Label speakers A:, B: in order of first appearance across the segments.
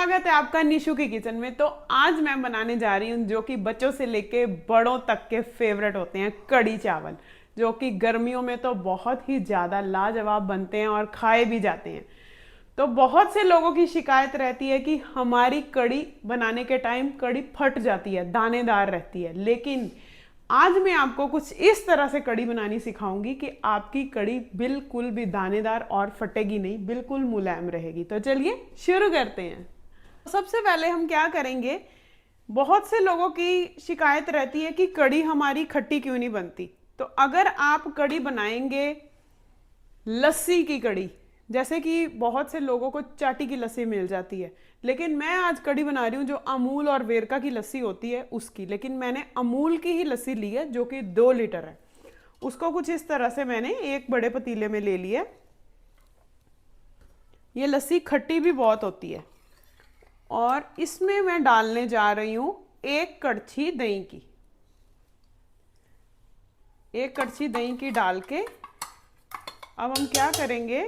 A: स्वागत है आपका निशु की किचन में। तो आज मैं बनाने जा रही हूँ जो कि बच्चों से लेके बड़ों तक के फेवरेट होते हैं, कढ़ी चावल, जो कि गर्मियों में तो बहुत ही ज़्यादा लाजवाब बनते हैं और खाए भी जाते हैं। तो बहुत से लोगों की शिकायत रहती है कि हमारी कढ़ी बनाने के टाइम कढ़ी फट जाती है, दानेदार रहती है। लेकिन आज मैं आपको कुछ इस तरह से कढ़ी बनानी सिखाऊंगी कि आपकी कढ़ी बिल्कुल भी दानेदार और फटेगी नहीं, बिल्कुल मुलायम रहेगी। तो चलिए शुरू करते हैं। सबसे पहले हम क्या करेंगे, बहुत से लोगों की शिकायत रहती है कि कढ़ी हमारी खट्टी क्यों नहीं बनती। तो अगर आप कढ़ी बनाएंगे लस्सी की कढ़ी, जैसे कि बहुत से लोगों को चाटी की लस्सी मिल जाती है, लेकिन मैं आज कढ़ी बना रही हूँ जो अमूल और वेरका की लस्सी होती है उसकी। लेकिन मैंने अमूल की ही लस्सी ली है जो कि 2 लीटर है। उसको कुछ इस तरह से मैंने एक बड़े पतीले में ले लिया। ये लस्सी खट्टी भी बहुत होती है और इसमें मैं डालने जा रही हूँ 1 कड़छी दही की। 1 कड़छी दही की डाल के अब हम क्या करेंगे,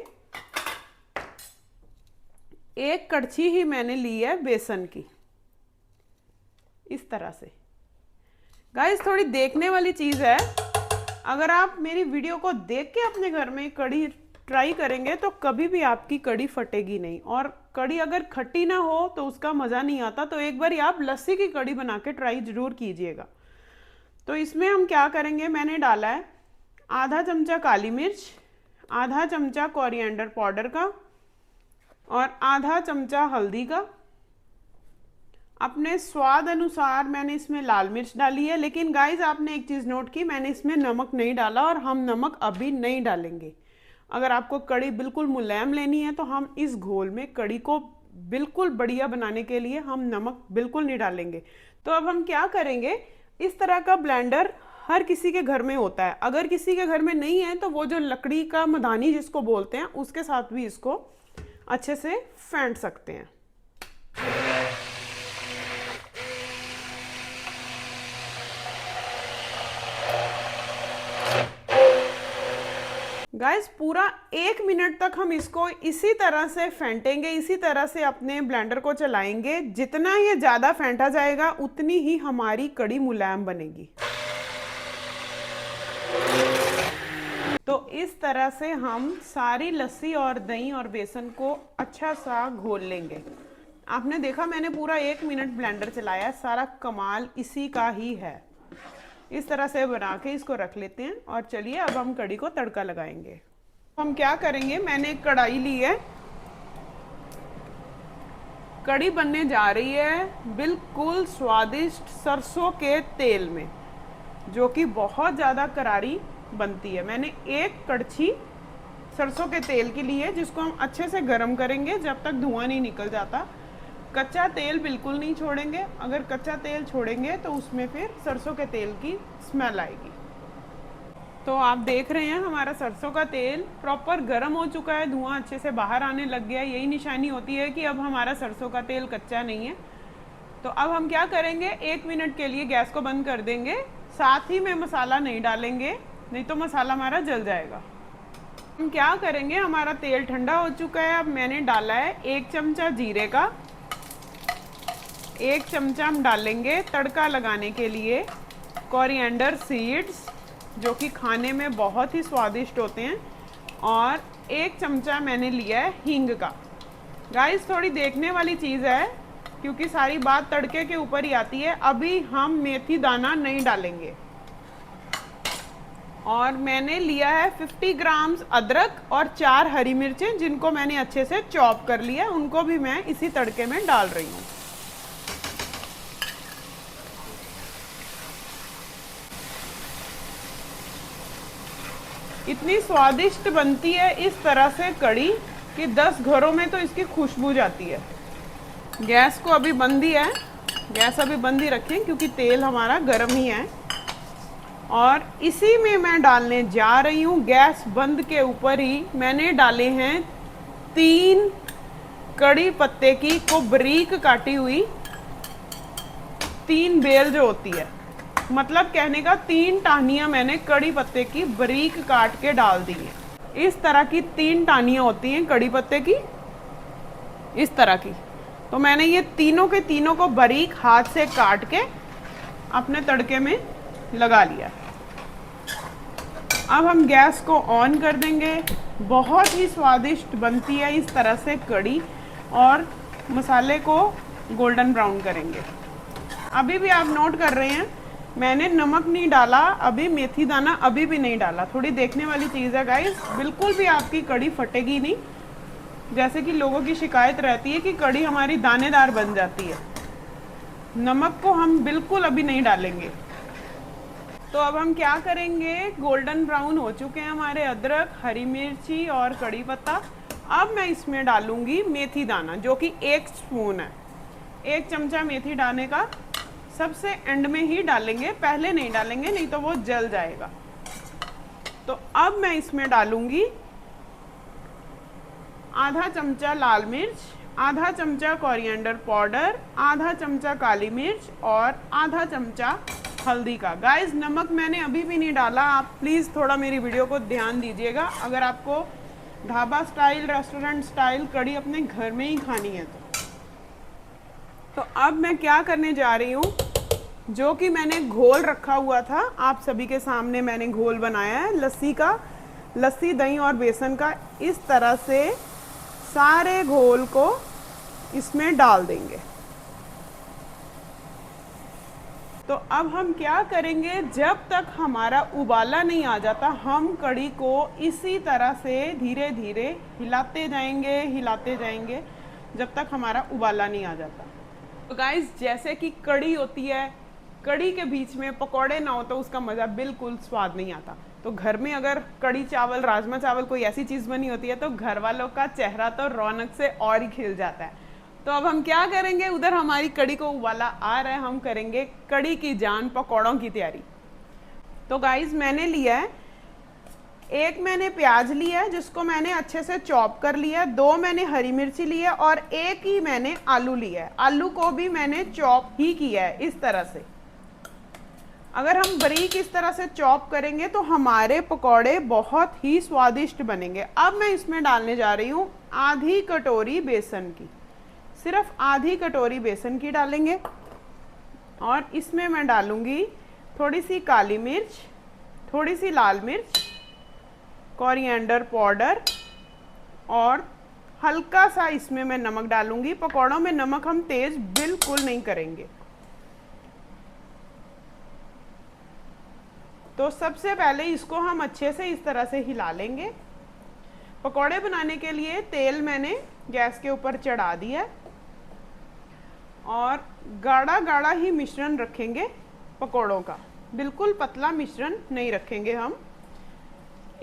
A: 1 कड़छी ही मैंने ली है बेसन की, इस तरह से। गाइस थोड़ी देखने वाली चीज़ है, अगर आप मेरी वीडियो को देख के अपने घर में कढ़ी ट्राई करेंगे तो कभी भी आपकी कढ़ी फटेगी नहीं। और कढ़ी अगर खट्टी ना हो तो उसका मज़ा नहीं आता। तो एक बार आप लस्सी की कढ़ी बना के ट्राई ज़रूर कीजिएगा। तो इसमें हम क्या करेंगे, मैंने डाला है आधा चमचा काली मिर्च, आधा चमचा कोरिएंडर पाउडर का और आधा चमचा हल्दी का। अपने स्वाद अनुसार मैंने इसमें लाल मिर्च डाली है। लेकिन गाइस आपने एक चीज़ नोट की, मैंने इसमें नमक नहीं डाला और हम नमक अभी नहीं डालेंगे। अगर आपको कढ़ी बिल्कुल मुलायम लेनी है तो हम इस घोल में कढ़ी को बिल्कुल बढ़िया बनाने के लिए हम नमक बिल्कुल नहीं डालेंगे। तो अब हम क्या करेंगे, इस तरह का ब्लेंडर हर किसी के घर में होता है। अगर किसी के घर में नहीं है तो वो जो लकड़ी का मधानी जिसको बोलते हैं उसके साथ भी इसको अच्छे से फेंट सकते हैं। गाइस पूरा 1 मिनट तक हम इसको इसी तरह से फेंटेंगे, इसी तरह से अपने ब्लेंडर को चलाएंगे। जितना ये ज़्यादा फेंटा जाएगा उतनी ही हमारी कढ़ी मुलायम बनेगी। तो इस तरह से हम सारी लस्सी और दही और बेसन को अच्छा सा घोल लेंगे। आपने देखा मैंने पूरा 1 मिनट ब्लेंडर चलाया, सारा कमाल इसी का ही है। इस तरह से बना के इसको रख लेते हैं और चलिए अब हम कढ़ी को तड़का लगाएंगे। हम क्या करेंगे, मैंने एक कढ़ाई ली है, कढ़ी बनने जा रही है बिल्कुल स्वादिष्ट सरसों के तेल में, जो कि बहुत ज़्यादा करारी बनती है। मैंने 1 कड़छी सरसों के तेल की ली है, जिसको हम अच्छे से गर्म करेंगे जब तक धुआं नहीं निकल जाता। कच्चा तेल बिल्कुल नहीं छोड़ेंगे, अगर कच्चा तेल छोड़ेंगे तो उसमें फिर सरसों के तेल की स्मेल आएगी। तो आप देख रहे हैं हमारा सरसों का तेल प्रॉपर गर्म हो चुका है, धुआं अच्छे से बाहर आने लग गया है। यही निशानी होती है कि अब हमारा सरसों का तेल कच्चा नहीं है। तो अब हम क्या करेंगे, 1 मिनट के लिए गैस को बंद कर देंगे। साथ ही में मसाला नहीं डालेंगे, नहीं तो मसाला हमारा जल जाएगा। हम क्या करेंगे, हमारा तेल ठंडा हो चुका है। अब मैंने डाला है 1 चमचा जीरे का, 1 चमचा हम डालेंगे तड़का लगाने के लिए कोरिएंडर सीड्स, जो कि खाने में बहुत ही स्वादिष्ट होते हैं, और 1 चमचा मैंने लिया है हींग का। गाइस थोड़ी देखने वाली चीज़ है क्योंकि सारी बात तड़के के ऊपर ही आती है। अभी हम मेथी दाना नहीं डालेंगे। और मैंने लिया है 50 ग्राम अदरक और 4 हरी मिर्चें, जिनको मैंने अच्छे से चॉप कर लिया, उनको भी मैं इसी तड़के में डाल रही हूँ। इतनी स्वादिष्ट बनती है इस तरह से कढ़ी कि 10 घरों में तो इसकी खुशबू जाती है। गैस को अभी बंद ही है, गैस अभी बंद ही रखें क्योंकि तेल हमारा गर्म ही है। और इसी में मैं डालने जा रही हूँ, गैस बंद के ऊपर ही मैंने डाले हैं 3 कड़ी पत्ते की को बारीक काटी हुई 3 बेल जो होती है, मतलब कहने का 3 टहनियाँ मैंने कड़ी पत्ते की बारीक काट के डाल दी हैं। इस तरह की 3 टहनियाँ होती हैं कड़ी पत्ते की, इस तरह की। तो मैंने ये तीनों के तीनों को बारीक हाथ से काट के अपने तड़के में लगा लिया। अब हम गैस को ऑन कर देंगे। बहुत ही स्वादिष्ट बनती है इस तरह से कड़ी, और मसाले को गोल्डन ब्राउन करेंगे। अभी भी आप नोट कर रहे हैं मैंने नमक नहीं डाला, अभी मेथी दाना अभी भी नहीं डाला। थोड़ी देखने वाली चीज़ है गाइस, बिल्कुल भी आपकी कड़ी फटेगी नहीं। जैसे कि लोगों की शिकायत रहती है कि कड़ी हमारी दानेदार बन जाती है। नमक को हम बिल्कुल अभी नहीं डालेंगे। तो अब हम क्या करेंगे, गोल्डन ब्राउन हो चुके हैं हमारे अदरक, हरी मिर्ची और कड़ी पत्ता। अब मैं इसमें डालूंगी मेथी दाना, जो कि 1 स्पून है। 1 चमचा मेथी दाने का सबसे एंड में ही डालेंगे, पहले नहीं डालेंगे, नहीं तो वो जल जाएगा। तो अब मैं इसमें डालूंगी आधा चमचा लाल मिर्च, आधा चमचा कोरिएंडर पाउडर, आधा चमचा काली मिर्च और आधा चमचा हल्दी का। गाइस नमक मैंने अभी भी नहीं डाला, आप प्लीज़ थोड़ा मेरी वीडियो को ध्यान दीजिएगा। अगर आपको ढाबा स्टाइल, रेस्टोरेंट स्टाइल कड़ी अपने घर में ही खानी है तो अब मैं क्या करने जा रही हूँ, जो कि मैंने घोल रखा हुआ था, आप सभी के सामने मैंने घोल बनाया है लस्सी का, लस्सी, दही और बेसन का। इस तरह से सारे घोल को इसमें डाल देंगे। तो अब हम क्या करेंगे, जब तक हमारा उबाला नहीं आ जाता हम कड़ी को इसी तरह से धीरे धीरे हिलाते जाएंगे जब तक हमारा उबाला नहीं आ जाता। तो गाइस जैसे कि कड़ी होती है, कड़ी के बीच में पकौड़े ना हो तो उसका मज़ा बिल्कुल स्वाद नहीं आता। तो घर में अगर कड़ी चावल, राजमा चावल, कोई ऐसी चीज़ बनी होती है तो घर वालों का चेहरा तो रौनक से और ही खिल जाता है। तो अब हम क्या करेंगे, उधर हमारी कड़ी को उबाला आ रहा है, हम करेंगे कड़ी की जान, पकौड़ों की तैयारी। तो गाइस मैंने लिया है, 1 मैंने प्याज लिया है जिसको मैंने अच्छे से चॉप कर लिया है, 2 मैंने हरी मिर्ची ली है और 1 ही मैंने आलू लिया है। आलू को भी मैंने चॉप ही किया है इस तरह से। अगर हम बारीक इस तरह से चॉप करेंगे तो हमारे पकौड़े बहुत ही स्वादिष्ट बनेंगे। अब मैं इसमें डालने जा रही हूँ आधी कटोरी बेसन की, सिर्फ आधी कटोरी बेसन की डालेंगे। और इसमें मैं डालूंगी थोड़ी सी काली मिर्च, थोड़ी सी लाल मिर्च, कोरिएंडर पाउडर और हल्का सा इसमें मैं नमक डालूंगी। पकौड़ों में नमक हम तेज बिल्कुल नहीं करेंगे। तो सबसे पहले इसको हम अच्छे से इस तरह से हिला लेंगे। पकौड़े बनाने के लिए तेल मैंने गैस के ऊपर चढ़ा दिया है और गाढ़ा गाढ़ा ही मिश्रण रखेंगे पकौड़ों का, बिल्कुल पतला मिश्रण नहीं रखेंगे हम।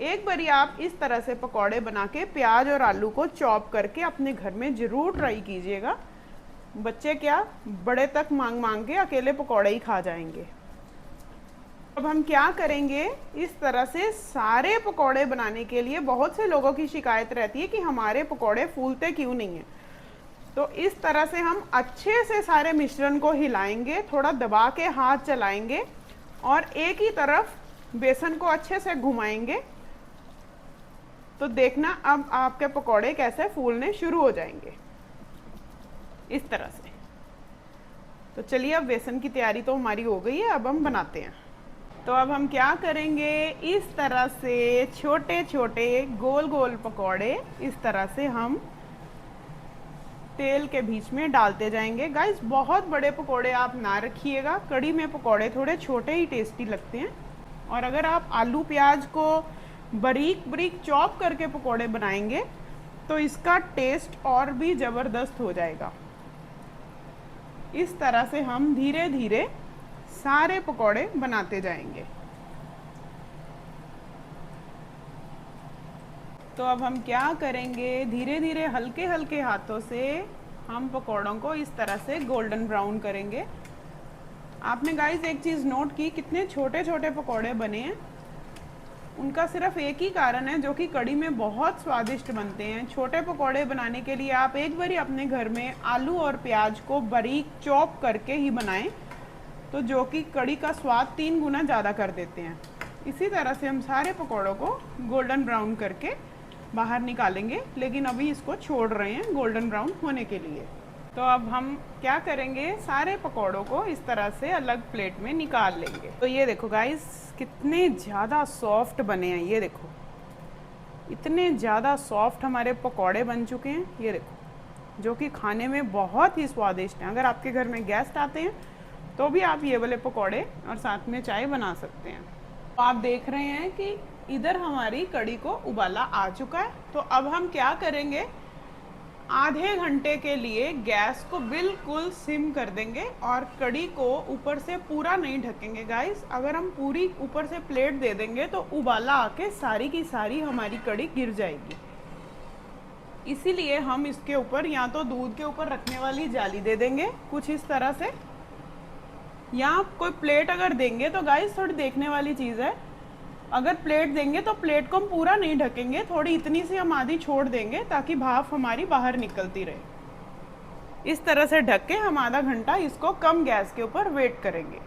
A: एक बारी आप इस तरह से पकौड़े बना के प्याज और आलू को चॉप करके अपने घर में ज़रूर ट्राई कीजिएगा। बच्चे क्या, बड़े तक मांग मांग के अकेले पकौड़े ही खा जाएंगे। अब हम क्या करेंगे, इस तरह से सारे पकौड़े बनाने के लिए बहुत से लोगों की शिकायत रहती है कि हमारे पकौड़े फूलते क्यों नहीं हैं। तो इस तरह से हम अच्छे से सारे मिश्रण को हिलाएंगे, थोड़ा दबा के हाथ चलाएंगे और एक ही तरफ बेसन को अच्छे से घुमाएंगे। तो देखना अब आपके पकौड़े कैसे फूलने शुरू हो जाएंगे इस तरह से। तो चलिए अब बेसन की तैयारी तो हमारी हो गई है, अब हम बनाते हैं। तो अब हम क्या करेंगे, इस तरह से छोटे छोटे गोल गोल पकौड़े इस तरह से हम तेल के बीच में डालते जाएंगे। गाइस बहुत बड़े पकौड़े आप ना रखिएगा, कड़ी में पकौड़े थोड़े छोटे ही टेस्टी लगते हैं। और अगर आप आलू प्याज को बारीक बारीक चॉप करके पकौड़े बनाएंगे तो इसका टेस्ट और भी ज़बरदस्त हो जाएगा। इस तरह से हम धीरे धीरे सारे पकौड़े बनाते जाएंगे। तो अब हम क्या करेंगे, धीरे धीरे हल्के हल्के हाथों से हम पकौड़ों को इस तरह से गोल्डन ब्राउन करेंगे। आपने गाइस एक चीज़ नोट की, कितने छोटे छोटे पकौड़े बने हैं। उनका सिर्फ एक ही कारण है जो कि कड़ी में बहुत स्वादिष्ट बनते हैं। छोटे पकौड़े बनाने के लिए आप एक बारी अपने घर में आलू और प्याज को बारीक चॉप करके ही बनाएं, तो जो कि कड़ी का स्वाद 3 गुना ज़्यादा कर देते हैं। इसी तरह से हम सारे पकौड़ों को गोल्डन ब्राउन करके बाहर निकालेंगे, लेकिन अभी इसको छोड़ रहे हैं गोल्डन ब्राउन होने के लिए। तो अब हम क्या करेंगे, सारे पकौड़ों को इस तरह से अलग प्लेट में निकाल लेंगे। तो ये देखो गाइस कितने ज़्यादा सॉफ्ट बने हैं, ये देखो इतने ज़्यादा सॉफ्ट हमारे पकौड़े बन चुके हैं, ये देखो, जो कि खाने में बहुत ही स्वादिष्ट हैं। अगर आपके घर में गेस्ट आते हैं तो भी आप ये वाले पकौड़े और साथ में चाय बना सकते हैं। तो आप देख रहे हैं कि इधर हमारी कढ़ी को उबाला आ चुका है। तो अब हम क्या करेंगे, आधे घंटे के लिए गैस को बिल्कुल सिम कर देंगे और कढ़ी को ऊपर से पूरा नहीं ढकेंगे गाइस। अगर हम पूरी ऊपर से प्लेट दे देंगे तो उबाला आके सारी की सारी हमारी कढ़ी गिर जाएगी। इसीलिए हम इसके ऊपर या तो दूध के ऊपर रखने वाली जाली दे देंगे कुछ इस तरह से, या कोई प्लेट अगर देंगे तो गाइस थोड़ी देखने वाली चीज़ है, अगर प्लेट देंगे तो प्लेट को हम पूरा नहीं ढकेंगे, थोड़ी इतनी सी हम आधी छोड़ देंगे ताकि भाप हमारी बाहर निकलती रहे। इस तरह से ढक के हम आधा घंटा इसको कम गैस के ऊपर वेट करेंगे।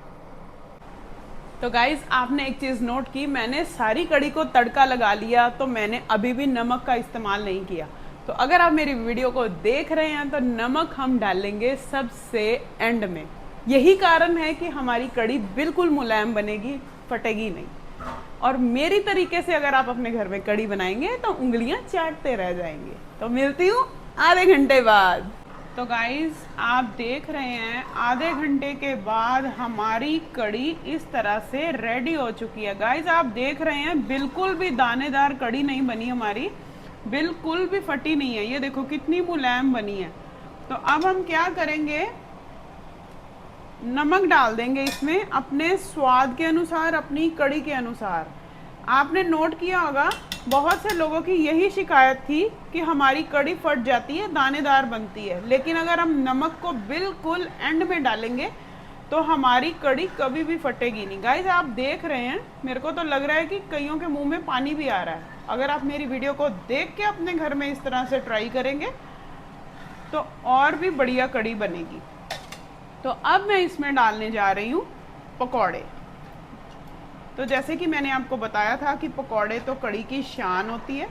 A: तो गाइस आपने एक चीज़ नोट की, मैंने सारी कढ़ी को तड़का लगा लिया, तो मैंने अभी भी नमक का इस्तेमाल नहीं किया। तो अगर आप मेरी वीडियो को देख रहे हैं तो नमक हम डालेंगे सबसे एंड में। यही कारण है कि हमारी कढ़ी बिल्कुल मुलायम बनेगी, फटेगी नहीं। और मेरी तरीके से अगर आप अपने घर में कढ़ी बनाएंगे तो उंगलियां चाटते रह जाएंगे। तो मिलती हूँ आधे घंटे बाद। तो गाइस आप देख रहे हैं आधे घंटे के बाद हमारी कढ़ी इस तरह से रेडी हो चुकी है। गाइस आप देख रहे हैं बिल्कुल भी दानेदार कढ़ी नहीं बनी हमारी, बिल्कुल भी फटी नहीं है, ये देखो कितनी मुलायम बनी है। तो अब हम क्या करेंगे, नमक डाल देंगे इसमें अपने स्वाद के अनुसार, अपनी कढ़ी के अनुसार। आपने नोट किया होगा बहुत से लोगों की यही शिकायत थी कि हमारी कढ़ी फट जाती है, दानेदार बनती है, लेकिन अगर हम नमक को बिल्कुल एंड में डालेंगे तो हमारी कढ़ी कभी भी फटेगी नहीं। गाइस आप देख रहे हैं, मेरे को तो लग रहा है कि कईयों के मुंह में पानी भी आ रहा है। अगर आप मेरी वीडियो को देख के अपने घर में इस तरह से ट्राई करेंगे तो और भी बढ़िया कढ़ी बनेगी। तो अब मैं इसमें डालने जा रही हूँ पकौड़े। तो जैसे कि मैंने आपको बताया था कि पकौड़े तो कढ़ी की शान होती है,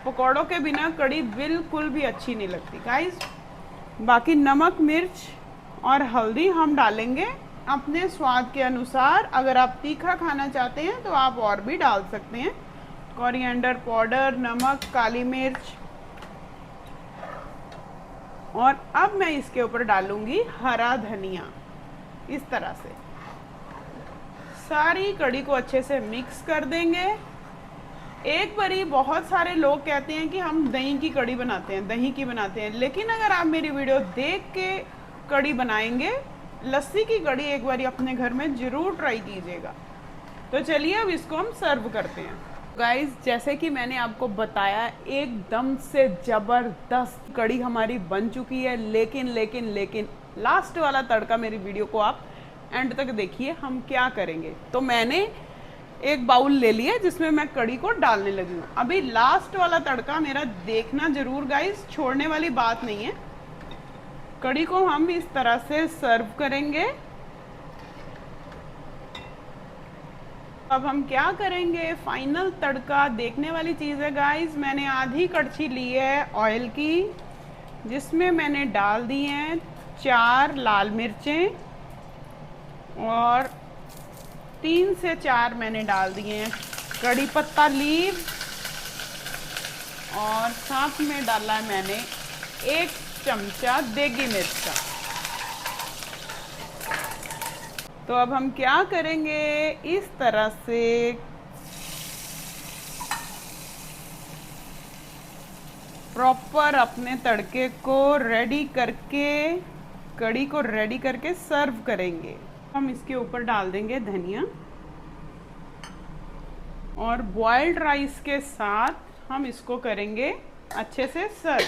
A: पकौड़ों के बिना कढ़ी बिल्कुल भी अच्छी नहीं लगती गाइस। बाकी नमक, मिर्च और हल्दी हम डालेंगे अपने स्वाद के अनुसार। अगर आप तीखा खाना चाहते हैं तो आप और भी डाल सकते हैं, कोरिएंडर पाउडर, नमक, काली मिर्च। और अब मैं इसके ऊपर डालूंगी हरा धनिया। इस तरह से सारी कढ़ी को अच्छे से मिक्स कर देंगे। एक बारी बहुत सारे लोग कहते हैं कि हम दही की कढ़ी बनाते हैं, दही की बनाते हैं, लेकिन अगर आप मेरी वीडियो देख के कढ़ी बनाएंगे, लस्सी की कढ़ी एक बारी अपने घर में ज़रूर ट्राई कीजिएगा। तो चलिए अब इसको हम सर्व करते हैं। गाइस जैसे कि मैंने आपको बताया एकदम से ज़बरदस्त कढ़ी हमारी बन चुकी है, लेकिन लास्ट वाला तड़का मेरी वीडियो को आप एंड तक देखिए हम क्या करेंगे। तो मैंने एक बाउल ले लिया जिसमें मैं कढ़ी को डालने लगी हूँ। अभी लास्ट वाला तड़का मेरा देखना जरूर गाइस, छोड़ने वाली बात नहीं है। कढ़ी को हम इस तरह से सर्व करेंगे। अब हम क्या करेंगे, फाइनल तड़का देखने वाली चीज़ है गाइस। मैंने आधी कड़छी ली है ऑयल की, जिसमें मैंने डाल दी हैं 4 लाल मिर्चें और 3 से 4 मैंने डाल दिए हैं कड़ी पत्ता लीव, और साथ में डाला है मैंने 1 चमचा देगी मिर्च का। तो अब हम क्या करेंगे, इस तरह से प्रॉपर अपने तड़के को रेडी करके, कढ़ी को रेडी करके सर्व करेंगे। हम इसके ऊपर डाल देंगे धनिया, और बॉइल्ड राइस के साथ हम इसको करेंगे अच्छे से सर्व।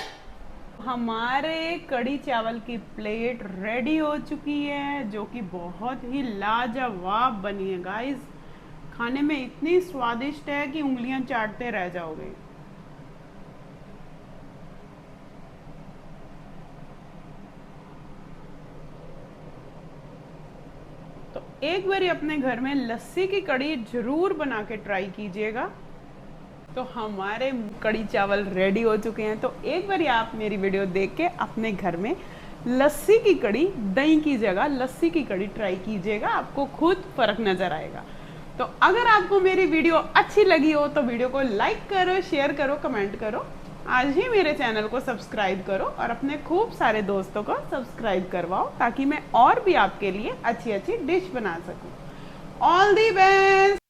A: हमारे कढ़ी चावल की प्लेट रेडी हो चुकी है, जो कि बहुत ही लाजवाब बनी है गाइस। खाने में इतनी स्वादिष्ट है कि उंगलियां चाटते रह जाओगे। तो एक बार अपने घर में लस्सी की कढ़ी जरूर बना के ट्राई कीजिएगा। तो हमारे कड़ी चावल रेडी हो चुके हैं। तो एक बार आप मेरी वीडियो देख के अपने घर में लस्सी की कड़ी, दही की जगह लस्सी की कड़ी ट्राई कीजिएगा, आपको खुद फर्क नजर आएगा। तो अगर आपको मेरी वीडियो अच्छी लगी हो तो वीडियो को लाइक करो, शेयर करो, कमेंट करो। आज ही मेरे चैनल को सब्सक्राइब करो और अपने खूब सारे दोस्तों को सब्सक्राइब करवाओ, ताकि मैं और भी आपके लिए अच्छी अच्छी डिश बना सकूं। All the best.